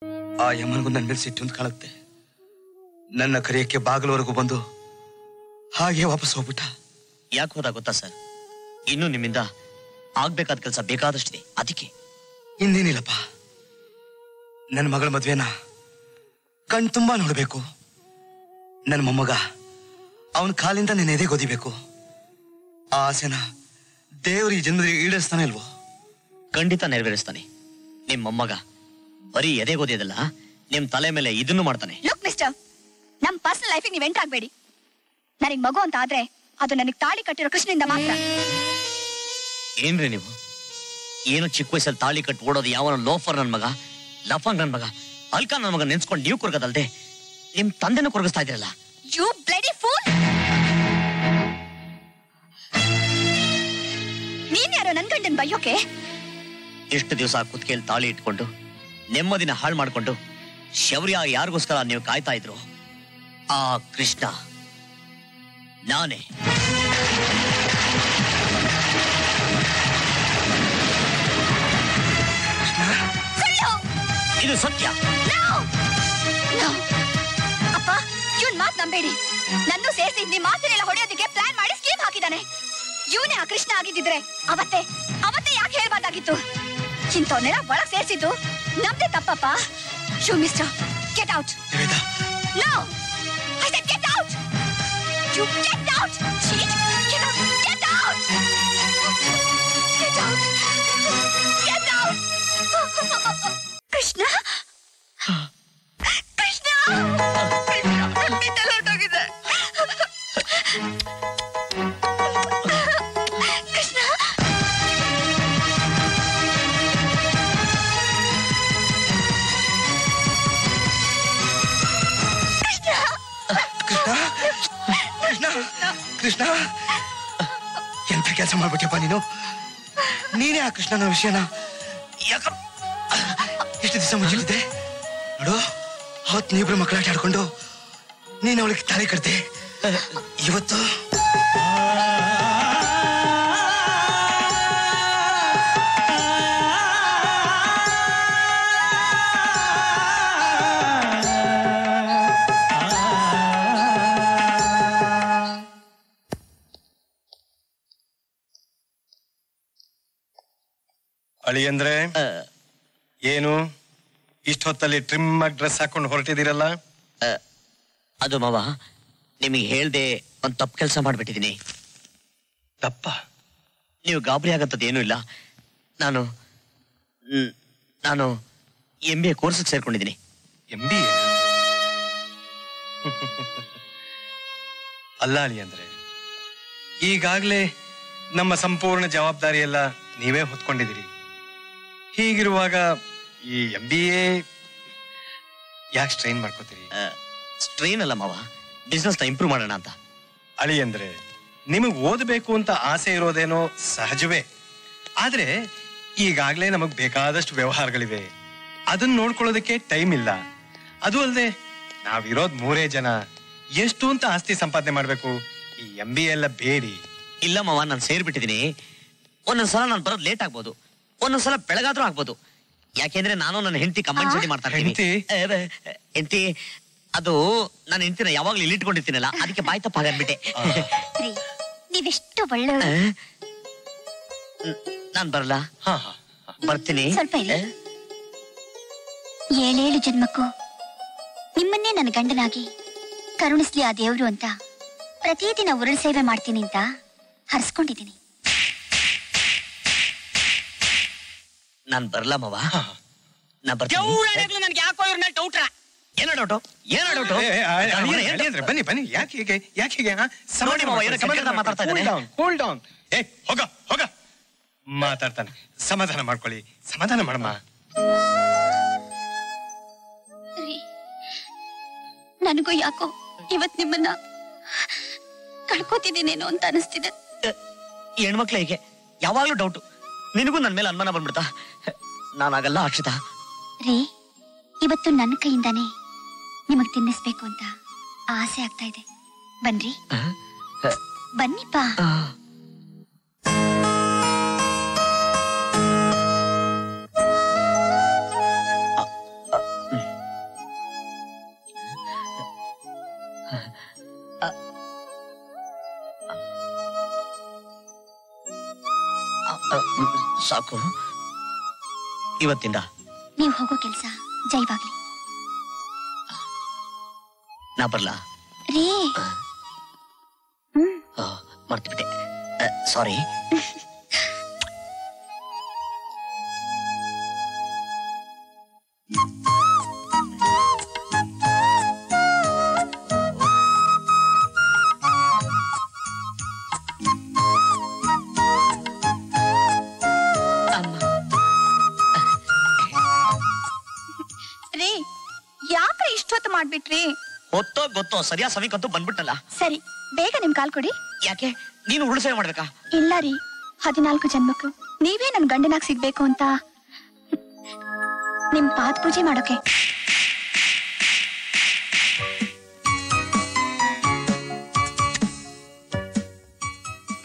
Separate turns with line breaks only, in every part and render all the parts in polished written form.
ಆ ಯಮನಿಗೂ ನನ್ನ ಮೇಲೆ ಸಿಟ್ಟು ಅಂತ ಕಾಣುತ್ತೆ. ನನ್ನ ಕರೆಯಕ್ಕೆ ಬಾಗಿಲವರೆಗೂ ಬಂದು ಹಾಗೆ ವಾಪಸ್ ಹೋಗ್ಬಿಟ್ಟ.
ಯಾಕೆ ಹೋದ ಗೊತ್ತಾ ಸರ್? ಇನ್ನು ನಿಮ್ಮಿಂದ ಆಗ್ಬೇಕಾದ ಕೆಲಸ ಬೇಕಾದಷ್ಟಿದೆ, ಅದಕ್ಕೆ.
ಇನ್ನೇನಿಲ್ಲಪ್ಪ, ನನ್ನ ಮಗಳ ಮದ್ವೆನ ಕಣ್ ತುಂಬಾ ನೋಡ್ಬೇಕು. ನನ್ನ ಮೊಮ್ಮಗ ಅವನ ಕಾಲಿಂದ ನನ್ನ ಎದೆ ಗೊದಿಬೇಕು. ಆ ಆಸೆನ ದೇವರು ಈ ಜನ್ಮದಲ್ಲಿ ಈಡೇರಿಸ್ತಾನೆ ಇಲ್ವೋ?
ಖಂಡಿತ ನೆರವೇರಿಸ್ತಾನೆ. ನಿಮ್ ಮೊಮ್ಮಗ ಬರೀ ಎದೆ ಗೊದಿಯದಲ್ಲ, ನಿಮ್ ತಲೆ ಮೇಲೆ ಇದನ್ನು ಮಾಡ್ತಾನೆ.
ಲುಕ್ ಮಿಸ್ಟರ್, ನಮ್ ಪರ್ಸನಲ್ ಲೈಫಿಗೆ ನೀವ್ ಎಂಟರ್ ಆಗ್ಬೇಡಿ. ನನಗ್ ಮಗು ಅಂತ ಆದ್ರೆ ಅದು ನನಗ್ ತಾಳಿ ಕಟ್ಟಿರೋ ಕೃಷ್ಣನಿಂದ ಮಾತ್ರ.
ಏನ್ರಿ ನೀವು? ಏನು ಚಿಕ್ಕ ವಯಸ್ಸಲ್ಲಿ ತಾಳಿ ಕಟ್ಟಿ ಓಡೋದು ಯಾವನ ಲೋಫರ್ ನನ್ ಮಗ, ಲಫಂಗ್ ನನ್ ಮಗ, ಅಲ್ಕ ನನ್ ಮಗ ನೆನ್ಸ್ಕೊಂಡು ನೀವು ಕೊರಗದಲ್ದೆ ನಿಮ್ ತಂದೆನೂ ಕೊರಗಿಸ್ತಾ ಇದ್ರಲ್ಲ.
You bloody fool! ನೀನ್ ಯಾರೋ ನನ್ ಗಂಡನ್ ಬಯ್ಯೋಕೆ?
ಇಷ್ಟು ದಿವಸ ಕುತ್ತಿಗೆಯಲ್ಲಿ ತಾಳಿ ಇಟ್ಕೊಂಡು ನೆಮ್ಮದಿನ ಹಾಳು ಮಾಡ್ಕೊಂಡು ಶೌರ್ಯ ಯಾರಿಗೋಸ್ಕರ ನೀವು ಕಾಯ್ತಾ ಇದ್ರು? ಆ ಕೃಷ್ಣ ನಾನೇ. ಇದು ಸತ್ಯ.
ಅಪ್ಪ, ಇವನ್ ಮಾತ್ ನಂಬೇಡಿ. ನನ್ನೂ ಸೇರಿಸಿ ನಿಮ್ ಮಾತಿನೆಲ್ಲ ಹೊಡೆಯೋದಕ್ಕೆ ಪ್ಲಾನ್ ಮಾಡಿ ಸ್ಕೀಮ್ ಹಾಕಿದ್ದಾನೆ. ಇವನೇ ಆ ಕೃಷ್ಣ ಆಗಿದ್ದಿದ್ರೆ ಅವತ್ತೇ ಯಾಕೆ ಹೇಳ್ಬಾರ್ದಾಗಿತ್ತು? ಇಂಥವನ್ನೆಲ್ಲ ಒಳಗ್ ಸೇರಿಸಿದ್ದು ನಮ್ದೇ ತಪ್ಪಪ್ಪ. You mister, get out. No, I said get out. You get out. Cheat, get out, get out, get out, get out. Krishna, Krishna, ಹೊರಟೋಗಿದೆ. ಕೃಷ್ಣ,
ಕೃಷ್ಣ, ಎಂತ ಕೆಲಸ ಮಾಡ್ಬಿಟ್ಟಪ್ಪ ನೀನು. ನೀನೇ ಆ ಕೃಷ್ಣನ ವಿಷಯನ ಎಷ್ಟು ದಿವಸ ಮುಚ್ಚಿಟ್ಟಿದ್ದೆ ನೋಡು. ಅವತ್ತು ನೀವಿಬ್ರು ಮಕ್ಕಳಾಟ ಆಡ್ಕೊಂಡು ನೀನು ಅವಳಿಗೆ ತಾಳಿ ಕಟ್ತೆ. ಇವತ್ತು
ಅಳಿ ಅಂದ್ರೆ ಏನು ಇಷ್ಟೊತ್ತಲ್ಲಿ ಟ್ರಿಮ್ ಆಗಿ ಡ್ರೆಸ್ ಹಾಕೊಂಡು ಹೊರಟಿದ್ದೀರಲ್ಲ?
ಅದು ಮಾವ, ನಿಮಗೆ ಹೇಳ್ದೆ ಒಂದ್ ತಪ್ಪು ಕೆಲಸ ಮಾಡ್ಬಿಟ್ಟಿದೀನಿ.
ತಪ್ಪ?
ನೀವು ಗಾಬರಿ ಆಗತ್ತದ ಏನೂ ಇಲ್ಲ. ನಾನು MBA ಕೋರ್ಸ್ ಸೇರ್ಕೊಂಡಿದ್ದೀನಿ.
MBA? ಅಲ್ಲ ಅಳಿ ಅಂದ್ರೆ, ಈಗಾಗ್ಲೇ ನಮ್ಮ ಸಂಪೂರ್ಣ ಜವಾಬ್ದಾರಿ ಎಲ್ಲ ನೀವೇ ಹೊತ್ಕೊಂಡಿದ್ದೀರಿ. ಹೀಗಿರುವಾಗ ಈ MBA ಯಾಕೆ ಸ್ಟ್ರೈನ್ ಮಾಡ್ಕೋತೀರಿ?
ಸ್ಟ್ರೈನ್ ಅಲ್ಲ ಮಾವ, ಬಿಸ್ನೆಸ್ ನ ಇಂಪ್ರೂವ್ ಮಾಡೋಣ ಅಂತ.
ಅಳಿ ಅಂದ್ರೆ, ನಿಮಗ್ ಓದಬೇಕು ಅಂತ ಆಸೆ ಇರೋದೇನೋ ಸಹಜವೇ. ಆದ್ರೆ ಈಗಾಗ್ಲೇ ನಮಗ್ ಬೇಕಾದಷ್ಟು ವ್ಯವಹಾರಗಳಿವೆ, ಅದನ್ನ ನೋಡ್ಕೊಳ್ಳೋದಕ್ಕೆ ಟೈಮ್ ಇಲ್ಲ. ಅದು ಅಲ್ಲದೆ ನಾವಿರೋದ್ 3 ಜನ, ಎಷ್ಟು ಅಂತ ಆಸ್ತಿ ಸಂಪಾದನೆ ಮಾಡ್ಬೇಕು? ಈ MBA ಎಲ್ಲ ಬೇಡಿ.
ಇಲ್ಲ ಮಾವ, ನಾನು ಸೇರ್ಬಿಟ್ಟಿದ್ದೀನಿ. ಒಂದೊಂದ್ಸಲ ನಾನು ಬರೋದು ಲೇಟ್ ಆಗ್ಬೋದು, ಒಂದೊಂದ್ಸಲ ಬೆಳಗಾದ್ರೂ ಆಗ್ಬೋದು. ಯಾಕೆಂದ್ರೆ ನಾನು ನನ್ನ ಹೆಂಡತಿ ಕಂಬೈನ್ ಸ್ಟಡಿ ಮಾಡ್ತಾ ಇರ್ತೀನಿ. ಹೆಂಡತಿ ಅದು ನನ್ನ ಹೆಂಡತಿನ ಯಾವಾಗ್ಲೂ ಇಲ್ಲಿ ಇಟ್ಕೊಂಡಿರ್ತೀನಲ್ಲ, ಅದಕ್ಕೆ ಬಾಯ್ ತಪ್ಪ ಹಾಗನ್ಬಿಟ್ಟೆ.
ನೀವೆಷ್ಟು ಒಳ್ಳೆಯವರು.
ನಾನ್ ಬರಲ್ಲ? ಬರ್ತೀನಿ.
ಸ್ವಲ್ಪ ಇಲ್ಲ. 7 ಜನ್ಮಕ್ಕೂ ನಿಮ್ಮನ್ನೇ ನನ್ನ ಗಂಡನಾಗಿ ಕರುಣಿಸ್ಲಿ ಆ ದೇವ್ರು ಅಂತ ಪ್ರತಿದಿನ ಉರುಳು ಸೇವೆ ಮಾಡ್ತೀನಿ ಅಂತ ಹರಿಸ್ಕೊಂಡಿದ್ದೀನಿ.
ನಾನ್ ಬರಲ್ಲ ಮಾವ, ನಾ ಬರ್ತೀನಿ. ನನ್ಗೆ ಯಾಕೋ ಇವ್ರ ಮೇಲೆ ಡೌಟ್ರ. ಏನೋ ಡೌಟು? ಏನೋ ಡೌಟು?
ಬನ್ನಿ ಬನ್ನಿ, ಯಾಕೆ ಹೀಗೆ? ಯಾಕೆ ಹೀಗೆ?
ಮಾತಾಡ್ತಾ ಇದ್ದಾನೆ.
Cool down. ಹೋಗ ಹೋಗ, ಮಾತಾಡ್ತಾನೆ. ಸಮಾಧಾನ ಮಾಡ್ಕೊಳ್ಳಿ, ಸಮಾಧಾನ ಮಾಡಮ್ಮ.
ನನಗೂ ಯಾಕೋ ಇವತ್ ನಿಮ್ಮನ್ನ ಕಳ್ಕೋತಿದ್ದೀನೇನೋ ಅಂತ ಅನಿಸ್ತಿದೆ.
ಹೆಣ್ಮಕ್ಳು ಹೀಗೆ ಯಾವಾಗ್ಲೂ ಡೌಟು. ನಿನಗೂ ನನ್ ಮೇಲೆ ಅನುಮಾನ ಬಂದ್ಬಿಡ್ತಾ? ನಾನಾಗಲ್ಲ ಅಕ್ಷಿತಾ.
ರೀ, ಇವತ್ತು ನನ್ನ ಕೈಯಿಂದಾನೇ ನಿಮಗ್ ತಿನ್ನಿಸ್ಬೇಕು ಅಂತ ಆಸೆ ಆಗ್ತಾ ಇದೆ. ಬನ್ರಿ, ಬನ್ನಿಪ್ಪ.
ಸಾಕು. ಇವತ್ತಿಂದ
ನೀವು ಹೋಗೋ ಕೆಲಸ ಜೈವಾಗ್ಲಿ.
ನಾ ಬರ್ಲಾ?
ರೇ
ಮರ್ತ್ಬಿಟ್ಟೆ, ಸಾರಿ.
ರೇ ಯಾಕ್ರೆ ಇಷ್ಟೊತ್ತು ಮಾಡ್ಬಿಟ್ರಿ?
ಹೊತ್ತೋ ಗೊತ್ತೋ ಸರಿಯಾ ಸಮಯಕ್ಕಂತೂ ಬಂದ್ಬಿಟ್ಟಲ್ಲ.
ಸರಿ ಬೇಗ ನಿಮ್ ಕಾಲ್ ಕೊಡಿ.
ಯಾಕೆ ನೀನು ಉಳಿಸೇವೆ ಮಾಡ್ಬೇಕಾ?
ಇಲ್ಲ ರೀ, 14 ಜನ್ಮಕ್ಕೂ ನೀವೇ ನನ್ ಗಂಡನಾಗ್ ಸಿಗ್ಬೇಕು ಅಂತ ನಿಮ್ ಪಾದ ಪೂಜೆ ಮಾಡೋಕೆ.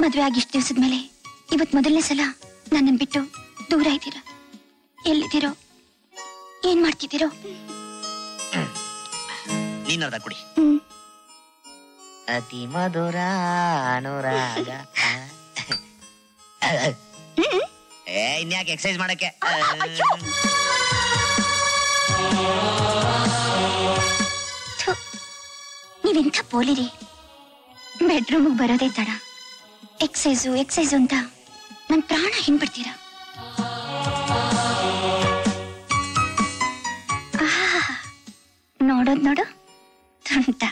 ಮದ್ವೆ ಆಗಿ ಇಷ್ಟು ದಿವಸದ ಮೇಲೆ ಇವತ್ ಮೊದಲನೇ ಸಲ ನನ್ನನ್ ಬಿಟ್ಟು ದೂರ ಇದ್ದೀರಾ. ಎಲ್ಲಿದ್ದೀರೋ, ಏನ್ ಮಾಡ್ತಿದ್ದೀರೋ?
ನೀನರ್ಧ ಕುಡಿ. ಅತಿ ಮಧುರ ಅನುರಾಗ. ಇನ್ಯಾಕೆ ಎಕ್ಸರ್ಸೈಸ್ ಮಾಡಕ್ಕೆ?
ನೀವೆಂಥ ಪೋಲಿರಿ, ಬೆಡ್ರೂಮ್ಗೆ ಬರೋದೇ ತಡ, ಎಕ್ಸೈಸು ಅಂತ ನನ್ ಪ್ರಾಣ ಹಿಂಡ್ಬಿಡ್ತೀರಾ. ನೋಡೋದ್ ನೋಡು ತುಂಟ.